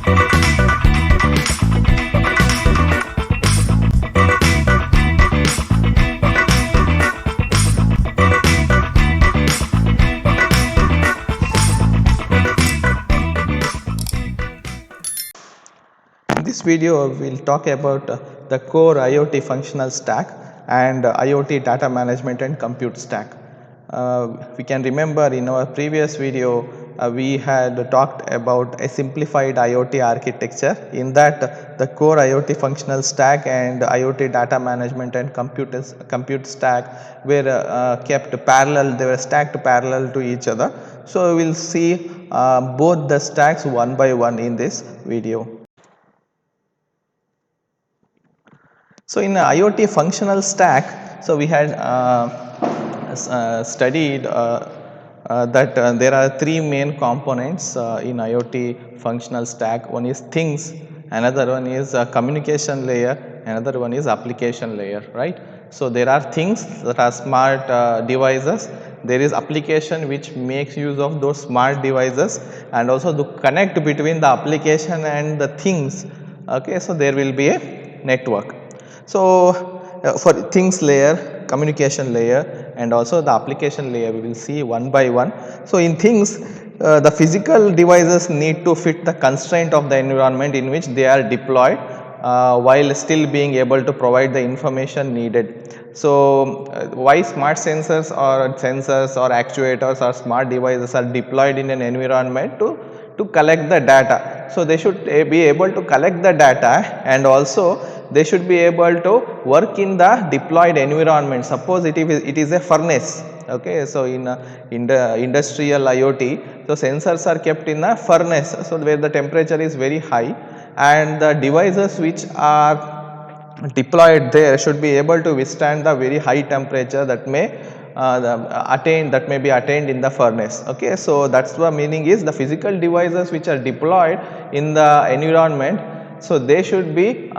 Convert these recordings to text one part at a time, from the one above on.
In this video, we will talk about the core IoT functional stack and IoT data management and compute stack. We can remember in our previous video, we had talked about a simplified IoT architecture. In that, the core IoT functional stack and IoT data management and compute stack were kept parallel, they were stacked parallel to each other. So, we will see both the stacks one by one in this video. So, in IoT functional stack, so we had studied that there are three main components in IoT functional stack. One is things, another one is communication layer, another one is application layer, right. So, there are things that are smart devices, there is application which makes use of those smart devices, and also to connect between the application and the things. Okay, so there will be a network. So, for things layer, communication layer and also the application layer, we will see one by one. So, in things, the physical devices need to fit the constraint of the environment in which they are deployed while still being able to provide the information needed. So, why smart sensors or actuators or smart devices are deployed in an environment to collect the data. So, they should be able to collect the data and also they should be able to work in the deployed environment. Suppose it is a furnace. Okay, so in the industrial IoT, so sensors are kept in a furnace, so where the temperature is very high and the devices which are deployed there should be able to withstand the very high temperature that may be attained in the furnace. Okay, so that's the meaning is the physical devices which are deployed in the environment, so they should be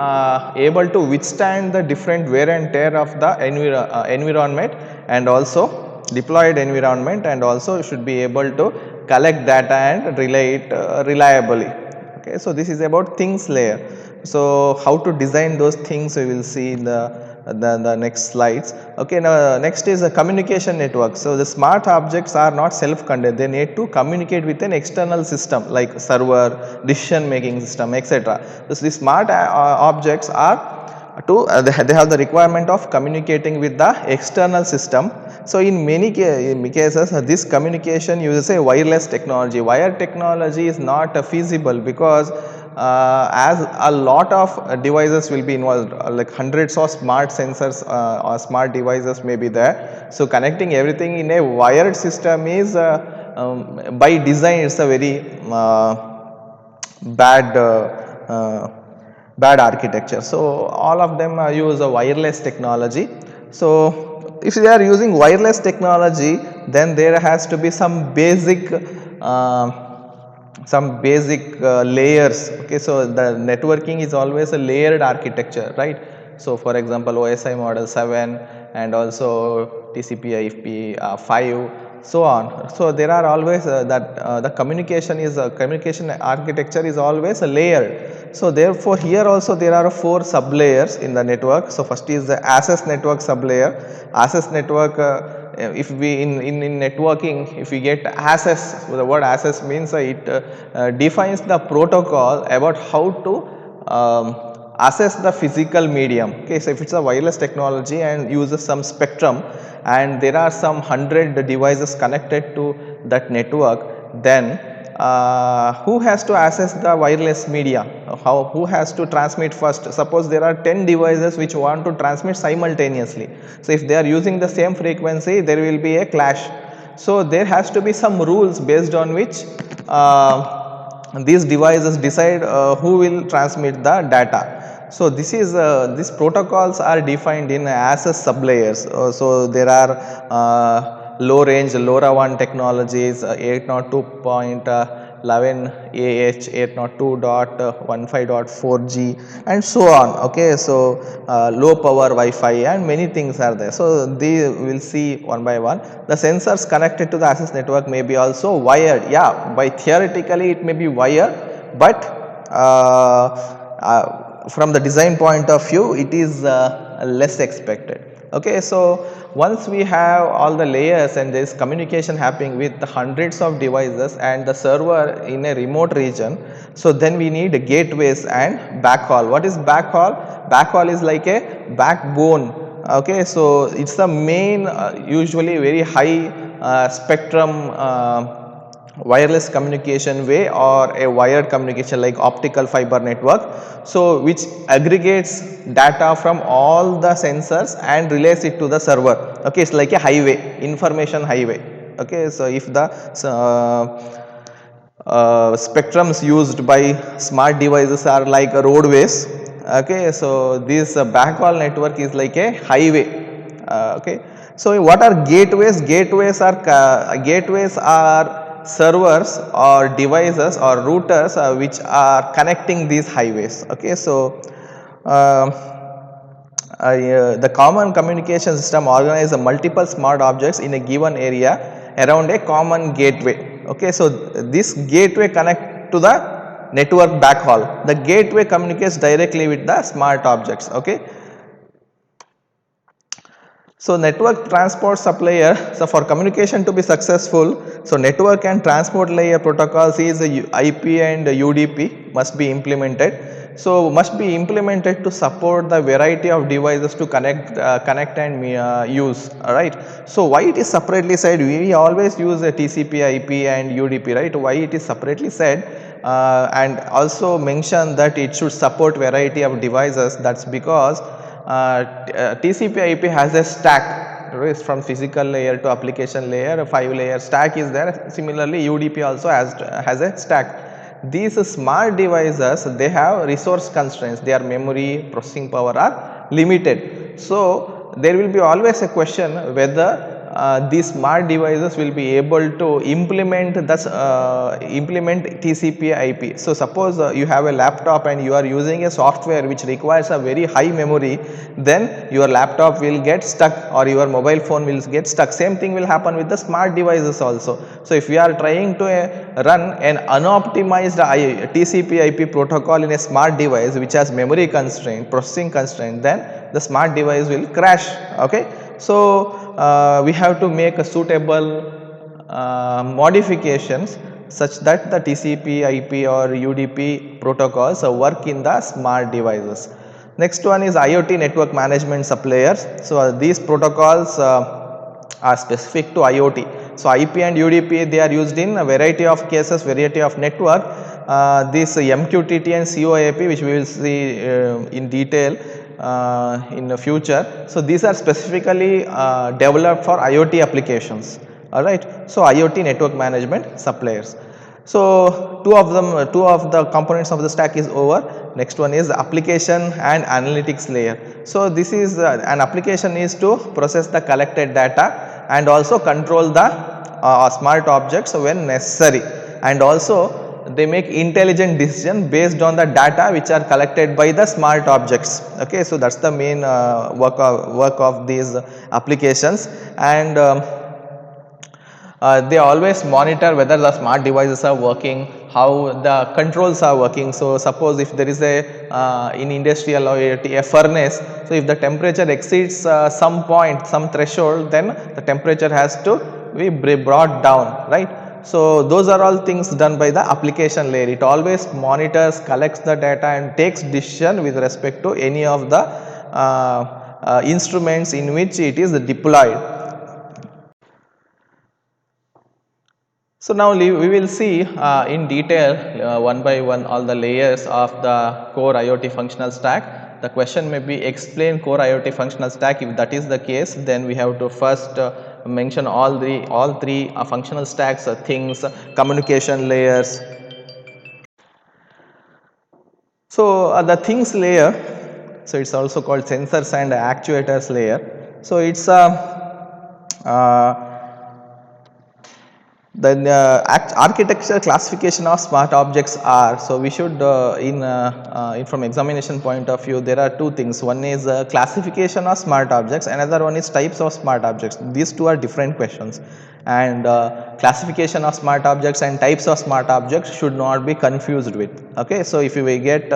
able to withstand the different wear and tear of the environment and also deployed environment, and also should be able to collect data and relay it reliably. Okay, so this is about things layer. So, how to design those things we will see in the next slides. Okay, now next is a communication network. So, the smart objects are not self-contained, they need to communicate with an external system like server, decision making system, etc. So, the smart objects are they have the requirement of communicating with the external system. So, in many cases this communication uses a wireless technology. Wire technology is not feasible because as a lot of devices will be involved, like hundreds of smart sensors or smart devices may be there. So, connecting everything in a wired system is by design it's a very bad bad architecture. So, all of them use a wireless technology. So, if they are using wireless technology, then there has to be some basic layers. Okay, so the networking is always a layered architecture, right. So, for example, OSI model 7 and also TCP/IP 5, so on. So, there are always the communication architecture is always a layered. So, therefore, here also there are 4 sub layers in the network. So, first is the access network sub layer. Access network, if we in networking, if we get access, the word access means it defines the protocol about how to assess the physical medium. Okay, so if it's a wireless technology and uses some spectrum and there are some 100 devices connected to that network, then who has to access the wireless media? Who has to transmit first? Suppose there are 10 devices which want to transmit simultaneously. So, if they are using the same frequency, there will be a clash. So, there has to be some rules based on which these devices decide who will transmit the data. So, this is these protocols are defined in access sublayers. So, there are low range LoRaWAN technologies, 802.11 AH, 802.15.4G and so on. Okay, so low power Wi-Fi and many things are there. So, they will see one by one. The sensors connected to the access network may be also wired. Yeah, by theoretically it may be wired, but from the design point of view, it is less expected. Okay, so once we have all the layers and there is communication happening with the hundreds of devices and the server in a remote region, so then we need gateways and backhaul. What is backhaul? Backhaul is like a backbone. Okay, so it's the main usually very high spectrum wireless communication way or a wired communication like optical fiber network, so which aggregates data from all the sensors and relays it to the server. Okay, it's like a highway, information highway. Okay, so if the spectrums used by smart devices are like roadways, okay, so this backhaul network is like a highway. Okay, so what are gateways? Gateways are servers or devices or routers which are connecting these highways. Okay, so the common communication system organizes multiple smart objects in a given area around a common gateway. Okay, so this gateway connect to the network backhaul. The gateway communicates directly with the smart objects. Okay, so network transport sub-layer, so for communication to be successful, so network and transport layer protocols is IP and UDP must be implemented. So must be implemented to support the variety of devices to connect and use. Alright. So why it is separately said? We always use a TCP, IP and UDP, right? Why it is separately said? And also mention that it should support variety of devices. That's because TCP IP has a stack, right, from physical layer to application layer, a 5-layer stack is there. Similarly, UDP also has a stack. These smart devices, they have resource constraints, their memory, processing power are limited. So there will be always a question whether these smart devices will be able to implement TCP IP. So suppose you have a laptop and you are using a software which requires a very high memory, then your laptop will get stuck or your mobile phone will get stuck. Same thing will happen with the smart devices also. So if we are trying to run an unoptimized TCP IP protocol in a smart device which has memory constraint, processing constraint, then the smart device will crash. Okay, so we have to make a suitable modifications such that the TCP IP or UDP protocols work in the smart devices. Next one is IoT network management sub-layers. So these protocols are specific to IoT. So IP and UDP, they are used in a variety of cases, variety of network. This MQTT and COAP, which we will see in detail in the future. So these are specifically developed for IoT applications. Alright, so IoT network management sub-layers. So two of the components of the stack is over. Next one is application and analytics layer. So this is an application is to process the collected data and also control the smart objects when necessary, and also they make intelligent decision based on the data which are collected by the smart objects. Okay, so that's the main work of these applications, and they always monitor whether the smart devices are working, how the controls are working. So suppose if there is a in industrial IoT a furnace, so if the temperature exceeds some point, some threshold, then the temperature has to be brought down, right? So those are all things done by the application layer. It always monitors, collects the data and takes decision with respect to any of the instruments in which it is deployed. So now we will see in detail one by one all the layers of the core IoT functional stack. The question may be explain core IoT functional stack. If that is the case, then we have to first mention all three functional stacks, things, communication layers. So the things layer, so it's also called sensors and actuators layer. So it's then architecture classification of smart objects are, so we should from examination point of view, there are two things. One is classification of smart objects, another one is types of smart objects. These two are different questions. and classification of smart objects and types of smart objects should not be confused with. Okay, so if we get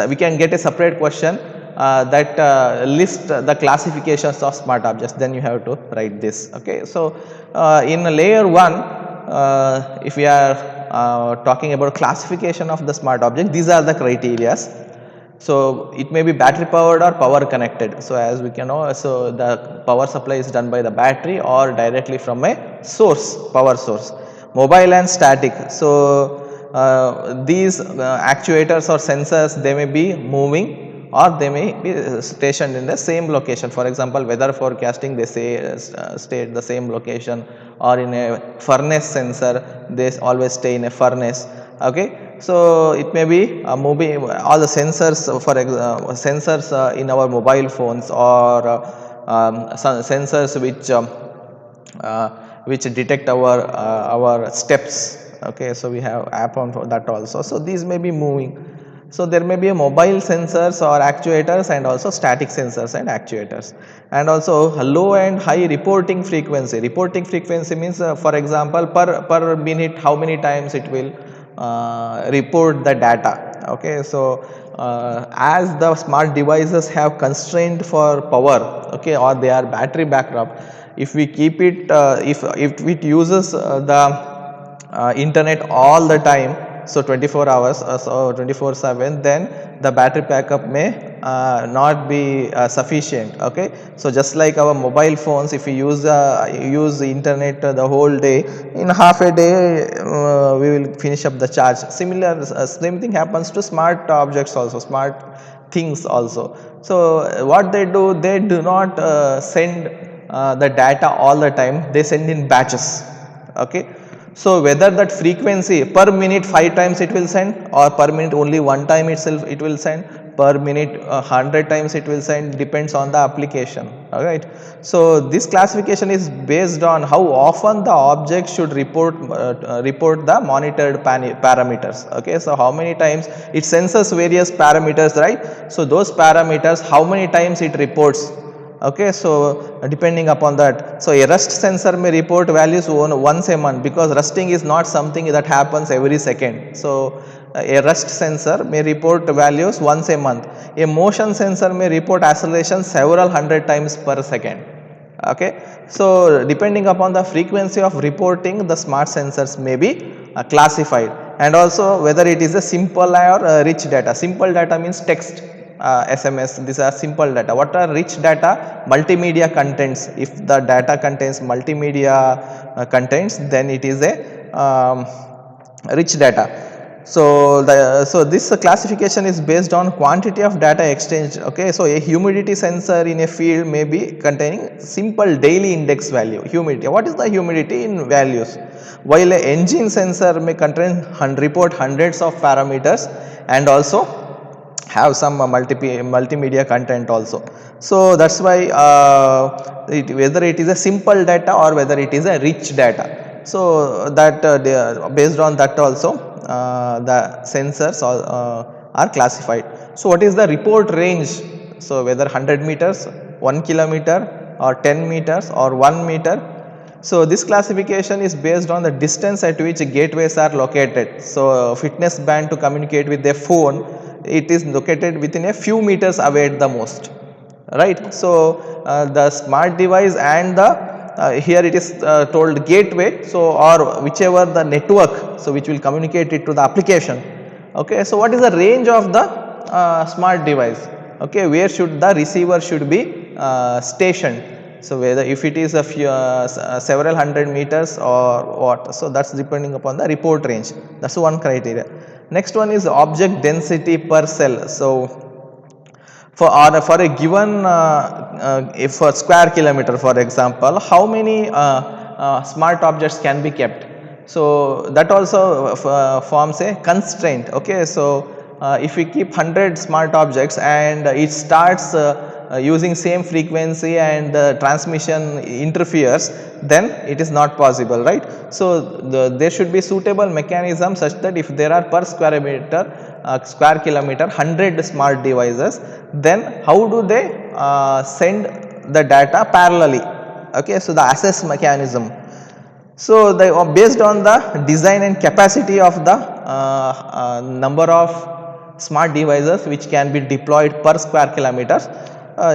we can get a separate question that list the classifications of smart objects, then you have to write this. Okay, so in layer 1, if we are talking about classification of the smart object, these are the criterias. So it may be battery powered or power connected. So as we can know, so the power supply is done by the battery or directly from a source, power source. Mobile and static. So these actuators or sensors, they may be moving or they may be stationed in the same location. For example, weather forecasting, they say stay at the same location, or in a furnace sensor, they always stay in a furnace. Okay, so it may be moving. All the sensors, sensors in our mobile phones, or some sensors which detect our steps. Okay, so we have app on for that also. So these may be moving. So there may be a mobile sensors or actuators, and also static sensors and actuators, and also low and high reporting frequency. Reporting frequency means, for example, per minute how many times it will report the data. Okay, so as the smart devices have constraint for power, okay, or they are battery backup, if we keep it, if it uses the internet all the time, so 24 hours, so 24/7, then the battery backup may not be sufficient. Okay, so just like our mobile phones, if we use the internet the whole day, in half a day we will finish up the charge. Same thing happens to smart objects also, smart things also. So what they do, they do not send the data all the time, they send in batches. Okay, so whether that frequency per minute 5 times it will send, or per minute only one time itself it will send, per minute 100 times it will send, depends on the application. Alright, so this classification is based on how often the object should report the monitored parameters. Okay, so how many times it senses various parameters, right? So those parameters, how many times it reports. Okay, so depending upon that, so a rust sensor may report values once a month, because rusting is not something that happens every second. So a rust sensor may report values once a month. A motion sensor may report acceleration several hundred times per second. Okay, so depending upon the frequency of reporting, the smart sensors may be classified, and also whether it is a simple or rich data. Simple data means text, SMS, these are simple data. What are rich data? Multimedia contents. If the data contains multimedia contents, then it is a rich data. So this classification is based on quantity of data exchange. Okay, so a humidity sensor in a field may be containing simple daily index value, humidity. What is the humidity in values? While a engine sensor may contain report hundreds of parameters, and also have some multimedia content also. So that's why whether it is a simple data or whether it is a rich data, so that based on that also the sensors are classified. So what is the report range? So whether 100 meters, 1 kilometer, or 10 meters, or 1 meter. So this classification is based on the distance at which gateways are located. So fitness band to communicate with a phone, it is located within a few meters away at the most, right? So the smart device and the here it is told gateway, so or whichever the network, so which will communicate it to the application. Okay, so what is the range of the smart device? Okay, where should the receiver should be stationed? So whether if it is a few several hundred meters or what, so that's depending upon the report range. That's one criteria. Next one is object density per cell. So for a given if for square kilometer, for example, how many smart objects can be kept? So that also forms a constraint. Okay, so if we keep 100 smart objects and it starts using same frequency and the transmission interferes, then it is not possible, right? So there should be suitable mechanism such that if there are per square kilometer 100 smart devices, then how do they send the data parallelly? Okay, so the access mechanism. So, based on the design and capacity of the number of smart devices which can be deployed per square kilometers,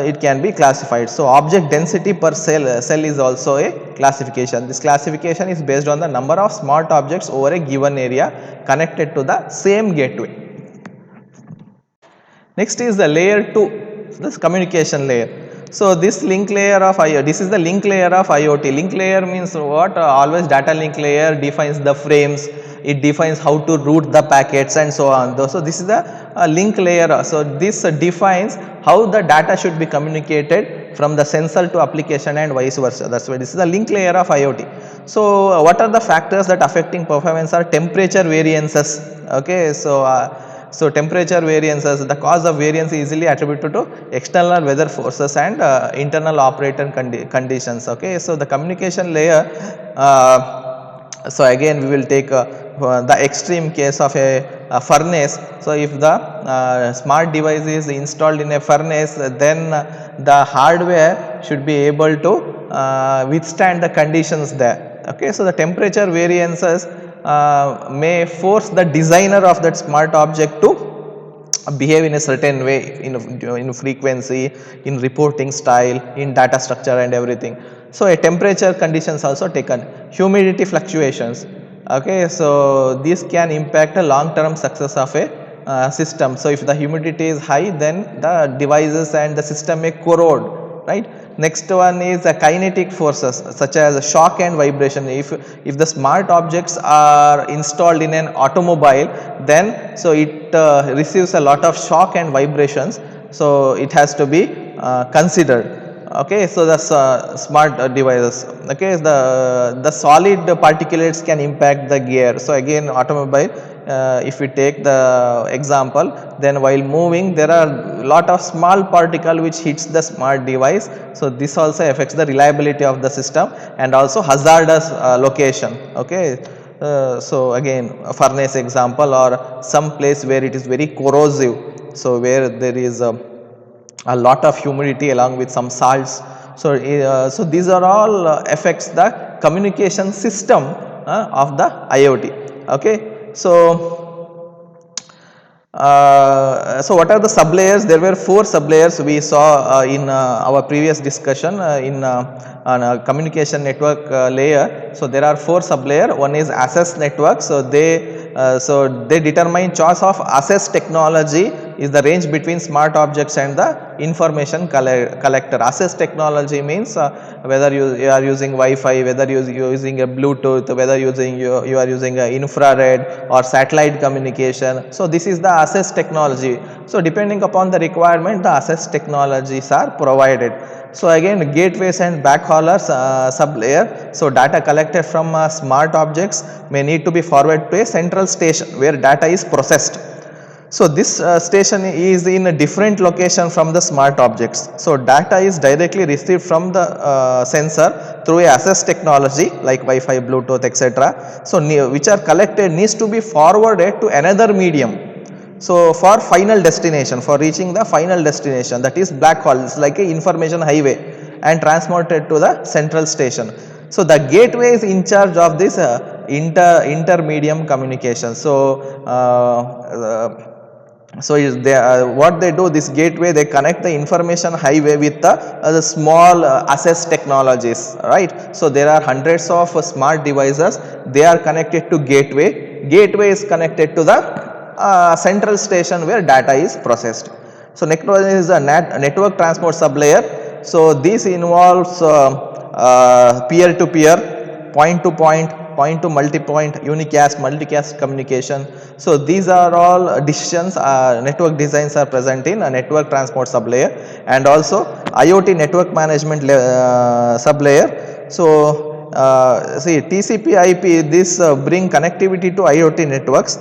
it can be classified. So, object density per cell is also a classification. This classification is based on the number of smart objects over a given area connected to the same gateway. Next is the layer 2, this communication layer. So, this link layer of IoT, this is the link layer of IoT. Link layer means what? Always data link layer defines the frames, it defines how to route the packets and so on. So, this is the link layer. So, this defines how the data should be communicated from the sensor to application and vice versa. That is why this is the link layer of IoT. So, what are the factors that affecting performance are temperature variances. Okay. So, temperature variances, the cause of variance is easily attributed to external weather forces and internal operator conditions. Okay. So, the communication layer, so again we will take the extreme case of a furnace. So, if the smart device is installed in a furnace, then the hardware should be able to withstand the conditions there. Okay. So, the temperature variances may force the designer of that smart object to behave in a certain way in frequency, in reporting style, in data structure and everything. So, a temperature conditions also taken, humidity fluctuations. Okay. So, this can impact a long term success of a system. So, if the humidity is high, then the devices and the system may corrode, right. Next one is kinetic forces such as shock and vibration. If the smart objects are installed in an automobile, then so it receives a lot of shock and vibrations. So, it has to be considered. Okay. So, the smart devices. Okay. The solid particulates can impact the gear. So, again automobile, if we take the example, then while moving there are lot of small particle which hits the smart device. So, this also affects the reliability of the system and also hazardous location. Okay. So, again a furnace example or some place where it is very corrosive. So, where there is a lot of humidity along with some salts. So, so these are all affects the communication system of the IoT. Okay. So, what are the sublayers? There were 4 sublayers we saw in our previous discussion in on communication network layer. So, there are 4 sublayer. One is access network. So, they determine choice of access technology is the range between smart objects and the information collector. Access technology means whether you are using Wi-Fi, whether you are using a Bluetooth, whether you are using a infrared or satellite communication. So, this is the access technology. So, depending upon the requirement, the access technologies are provided. So, again gateways and backhaulers sublayer. So, data collected from smart objects may need to be forwarded to a central station where data is processed. So, this station is in a different location from the smart objects. So, data is directly received from the sensor through a access technology like Wi-Fi, Bluetooth, etc. So, which are collected needs to be forwarded to another medium. So, for final destination, for reaching the final destination, that is black hole, it's like a information highway and transported to the central station. So, the gateway is in charge of this intermedium communication. So, what they do, this gateway, they connect the information highway with the small access technologies, right. So, there are hundreds of smart devices, they are connected to gateway is connected to the central station where data is processed. So, next one is a network transport sublayer. So, this involves peer to peer, point to point, point to multi-point, unicast, multicast communication. So, these are all decisions, network designs are present in a network transport sublayer and also IoT network management sublayer. So, see TCP IP, this bring connectivity to IoT networks,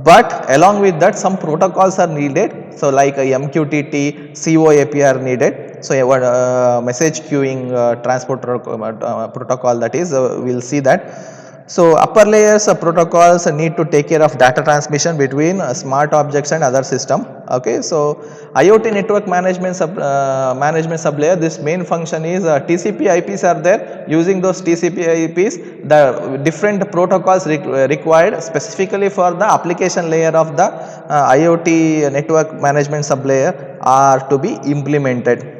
but along with that some protocols are needed. So, like a MQTT, COAP are needed. So, a message queuing transport protocol, that is we will see that. So upper layers of protocols need to take care of data transmission between smart objects and other system. Okay, so IoT network management sublayer, this main function is TCP IPs are there. Using those TCP IPs, the different protocols required specifically for the application layer of the IoT network management sublayer are to be implemented.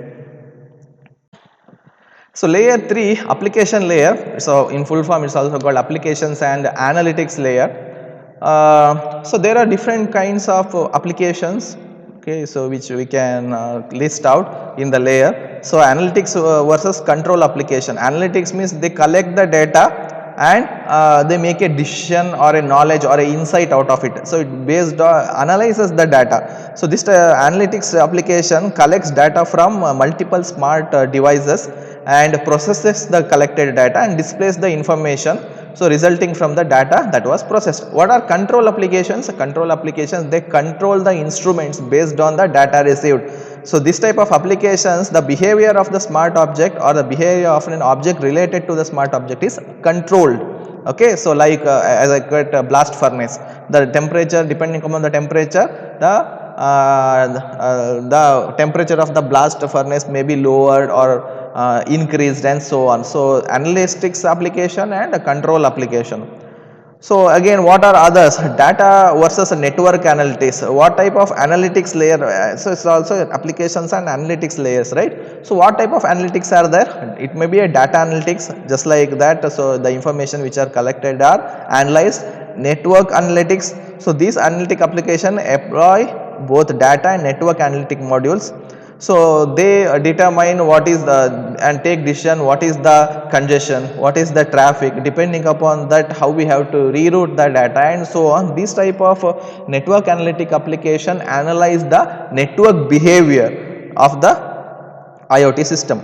So layer 3, application layer, so in full form it is also called applications and analytics layer. So there are different kinds of applications, okay, so which we can list out in the layer. So analytics versus control application. Analytics means they collect the data and they make a decision or a knowledge or a insight out of it. So it based on analyzes the data. So this analytics application collects data from multiple smart devices and processes the collected data and displays the information, so resulting from the data that was processed. What are control applications? Control applications, they control the instruments based on the data received. So this type of applications, the behavior of the smart object or the behavior of an object related to the smart object is controlled. Okay, so like as I got blast furnace, the temperature, depending upon the temperature, the temperature of the blast furnace may be lowered or increased and so on. So analytics application and a control application. So again, what are others? Data versus network analytics. What type of analytics layer? So it's also applications and analytics layers, right? So what type of analytics are there? It may be a data analytics, just like that. So the information which are collected are analyzed. Network analytics. So these analytic application employ both data and network analytic modules. So they determine what is the and take decision what is the congestion, what is the traffic, depending upon that how we have to reroute the data and so on. This type of network analytic application analyze the network behavior of the IoT system.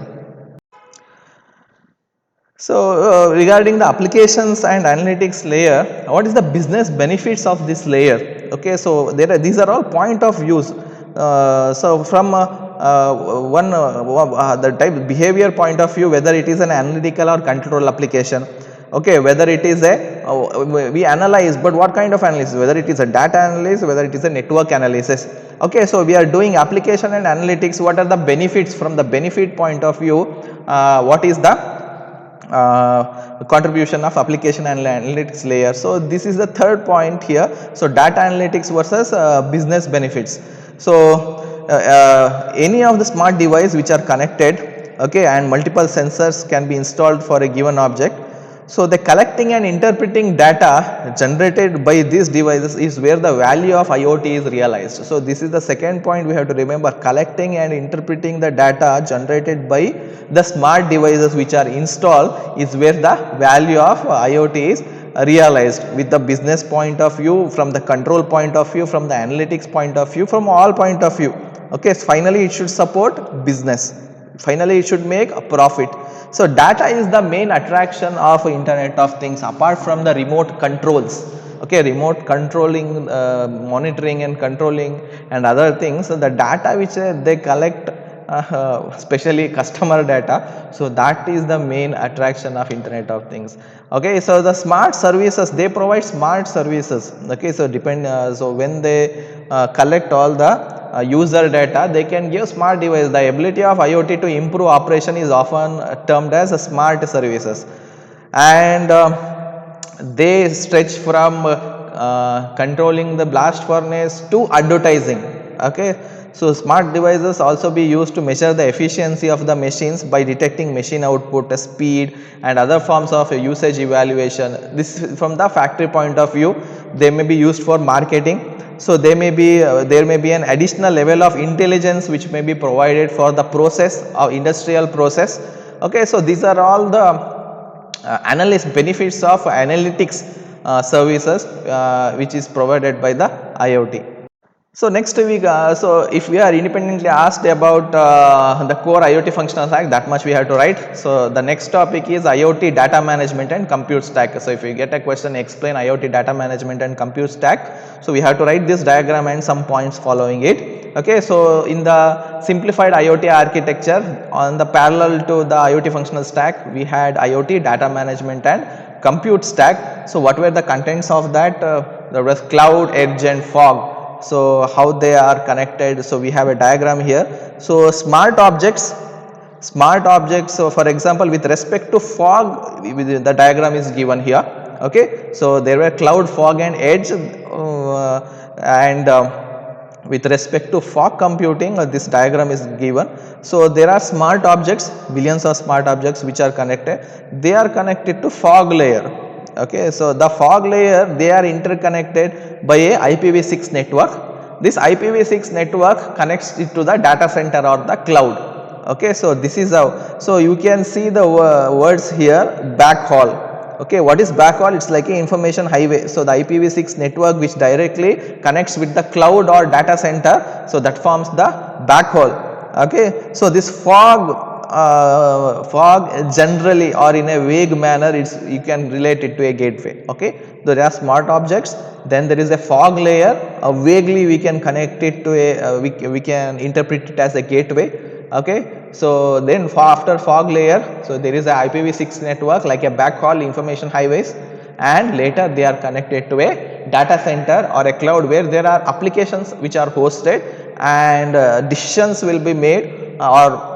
So regarding the applications and analytics layer, what is the business benefits of this layer? Okay, so these are all point of views. So from the type behavior point of view, whether it is an analytical or control application, okay, whether it is a we analyze, but what kind of analysis, whether it is a data analysis, whether it is a network analysis. Okay, so we are doing application and analytics. What are the benefits from the benefit point of view? What is the contribution of application and analytics layer? So this is the third point here. So data analytics versus business benefits. So any of the smart device which are connected, okay, and multiple sensors can be installed for a given object. So the collecting and interpreting data generated by these devices is where the value of IoT is realized. So this is the second point we have to remember, collecting and interpreting the data generated by the smart devices which are installed is where the value of IoT is realized, with the business point of view, from the control point of view, from the analytics point of view, from all point of view. Okay, so finally it should support business, finally it should make a profit. So data is the main attraction of Internet of Things, apart from the remote controls. Okay, remote controlling, monitoring and controlling and other things. So the data which they collect, especially customer data, so that is the main attraction of Internet of Things. Okay, so the smart services, they provide smart services. Okay, so so when they collect all the user data, they can give smart device. The ability of IoT to improve operation is often termed as smart services, and they stretch from controlling the blast furnace to advertising. Okay, so smart devices also be used to measure the efficiency of the machines by detecting machine output, speed and other forms of usage evaluation. This from the factory point of view. They may be used for marketing. So there may be an additional level of intelligence which may be provided for the process or industrial process. Okay, so these are all the benefits of analytics services which is provided by the IoT. So next week, so if we are independently asked about the core IoT functional stack, that much we have to write. So the next topic is IoT data management and compute stack. So if you get a question, explain IoT data management and compute stack. So we have to write this diagram and some points following it. Okay, so in the simplified IoT architecture, on the parallel to the IoT functional stack, we had IoT data management and compute stack. So what were the contents of that? There was cloud, edge and fog. So how they are connected? So we have a diagram here. So smart objects, so for example with respect to fog, the diagram is given here. Okay, so there were cloud, fog and edge, and with respect to fog computing, this diagram is given. So there are smart objects, billions of smart objects which are connected. They are connected to fog layer. Okay, so the fog layer, they are interconnected by a IPv6 network. This IPv6 network connects it to the data center or the cloud. Okay, so this is how, so you can see the words here, backhaul. Okay, what is backhaul? It's like an information highway. So the IPv6 network which directly connects with the cloud or data center, so that forms the backhaul. Okay, so this fog generally or in a vague manner, it's, you can relate it to a gateway. Okay, there are smart objects, then there is a fog layer, vaguely we can connect it to a, we can interpret it as a gateway. Okay, so then after fog layer, so there is a IPv6 network like a backhaul information highways, and later they are connected to a data center or a cloud where there are applications which are hosted, and decisions will be made, or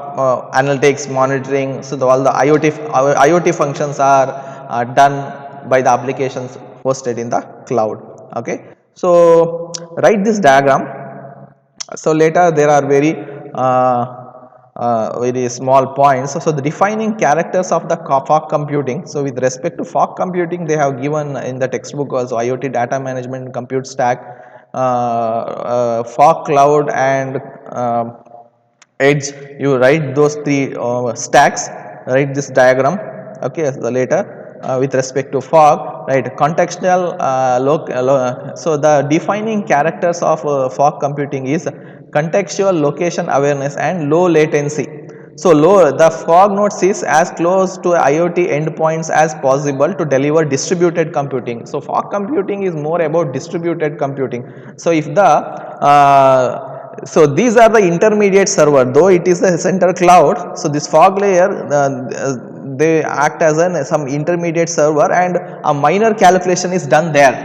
analytics, monitoring. So all the IoT functions are done by the applications hosted in the cloud. Okay, so write this diagram. So later there are very small points. So the defining characters of the fog computing. So with respect to fog computing, they have given in the textbook also IoT data management compute stack, fog, cloud and edge. You write those three stacks, write this diagram. Okay, so later with respect to fog, right, contextual so the defining characters of fog computing is contextual location awareness and low latency. So the fog node sits as close to IoT endpoints as possible to deliver distributed computing. So fog computing is more about distributed computing. So if the so these are the intermediate server, though it is the center cloud. So this fog layer, they act as some intermediate server, and a minor calculation is done there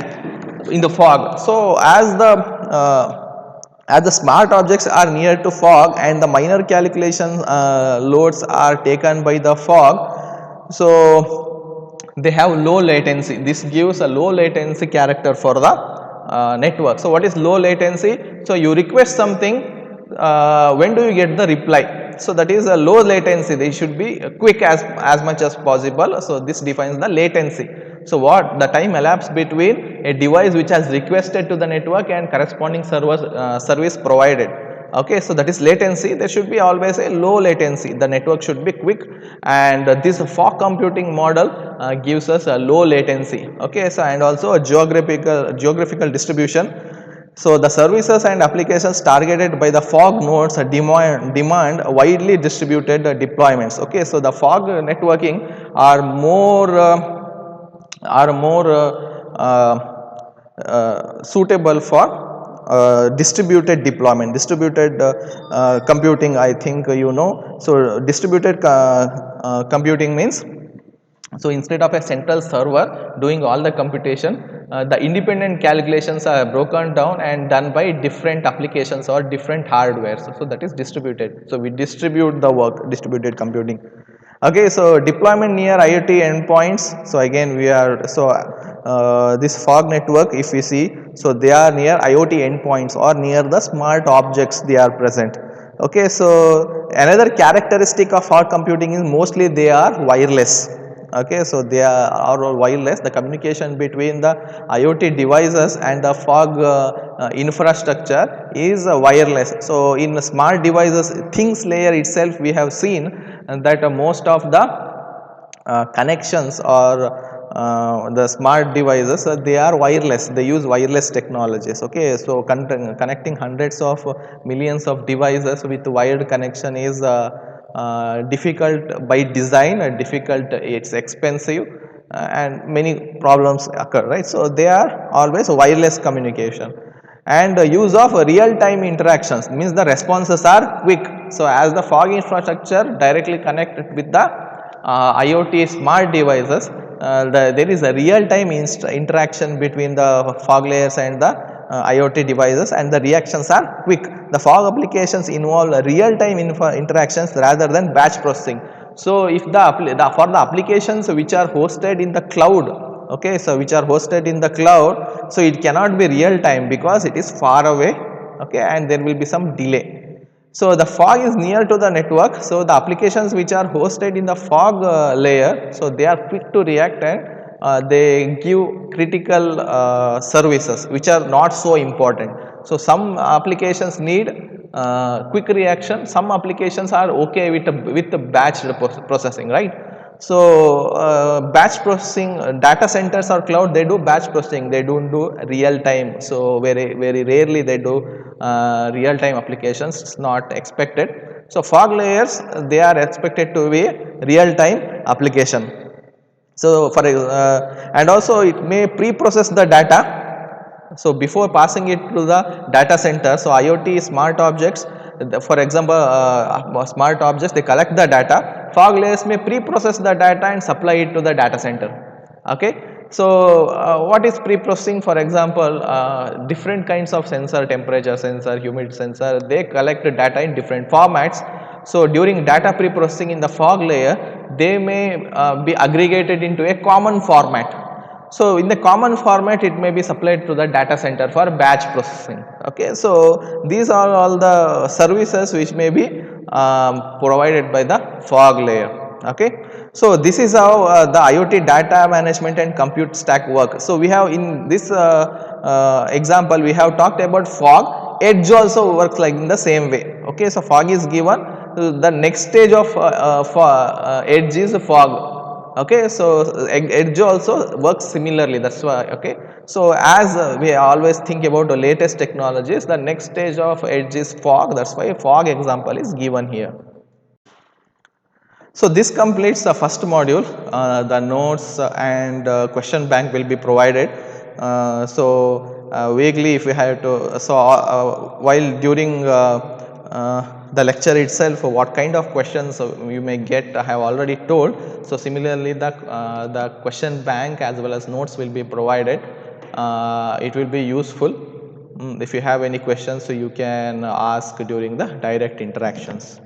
in the fog. So as the smart objects are near to fog and the minor calculation loads are taken by the fog, so they have low latency. This gives a low latency character for the network. So what is low latency? So you request something, when do you get the reply? So that is a low latency. They should be quick as much as possible. So this defines the latency. So what the time elapsed between a device which has requested to the network and corresponding service provided. Okay, so that is latency. There should be always a low latency. The network should be quick, and this fog computing model gives us a low latency. Okay, so and also a geographical distribution. So the services and applications targeted by the fog nodes demand widely distributed deployments. Okay, so the fog networking are more suitable for distributed deployment, distributed computing. I think you know. So distributed computing means, so instead of a central server doing all the computation, the independent calculations are broken down and done by different applications or different hardware. So that is distributed. So we distribute the work, distributed computing. Okay, so deployment near IoT endpoints. So again we are, so this fog network, if we see, so they are near IoT endpoints or near the smart objects they are present. Okay, so another characteristic of fog computing is mostly they are wireless. Okay, so they are wireless. The communication between the IoT devices and the fog infrastructure is wireless. So in smart devices, things layer itself, we have seen that most of the connections or the smart devices, they are wireless. They use wireless technologies. Okay, so connecting hundreds of millions of devices with wired connection is difficult by design, difficult, it's expensive, and many problems occur, right? So they are always wireless communication, and use of real time interactions means the responses are quick. So as the fog infrastructure directly connected with the IoT smart devices, there is a real time interaction between the fog layers and the IoT devices, and the reactions are quick. The fog applications involve real time interactions rather than batch processing. So if for the applications which are hosted in the cloud, okay, so which are hosted in the cloud, so it cannot be real time because it is far away, okay, and there will be some delay. So the fog is near to the network, so the applications which are hosted in the fog layer, so they are quick to react, and they give critical services which are not so important. So some applications need quick reaction, some applications are okay with the batch processing, right? So batch processing, data centers or cloud, they do batch processing, they don't do real time. So very rarely they do real time applications, it's not expected. So fog layers, they are expected to be real time application. So and also it may pre-process the data. So before passing it to the data center, so IoT smart objects, for example, smart objects, they collect the data. Fog layers may pre-process the data and supply it to the data center. Okay. So what is pre-processing? For example, different kinds of sensor, temperature sensor, humidity sensor, they collect the data in different formats. So during data pre-processing in the fog layer, they may be aggregated into a common format. So in the common format, it may be supplied to the data center for batch processing. Okay, so these are all the services which may be provided by the fog layer. Okay, so this is how the IoT data management and compute stack work. So we have in this example, we have talked about fog. Edge also works like in the same way. Okay, so fog is given. The next stage of edge is fog. Okay, so edge also works similarly, that's why. Okay, so as we always think about the latest technologies, the next stage of edge is fog, that's why fog example is given here. So this completes the first module. The notes and question bank will be provided. Vaguely, if we have to, while during the lecture itself, what kind of questions you may get, I have already told. So similarly, the question bank as well as notes will be provided. It will be useful. If you have any questions, so you can ask during the direct interactions.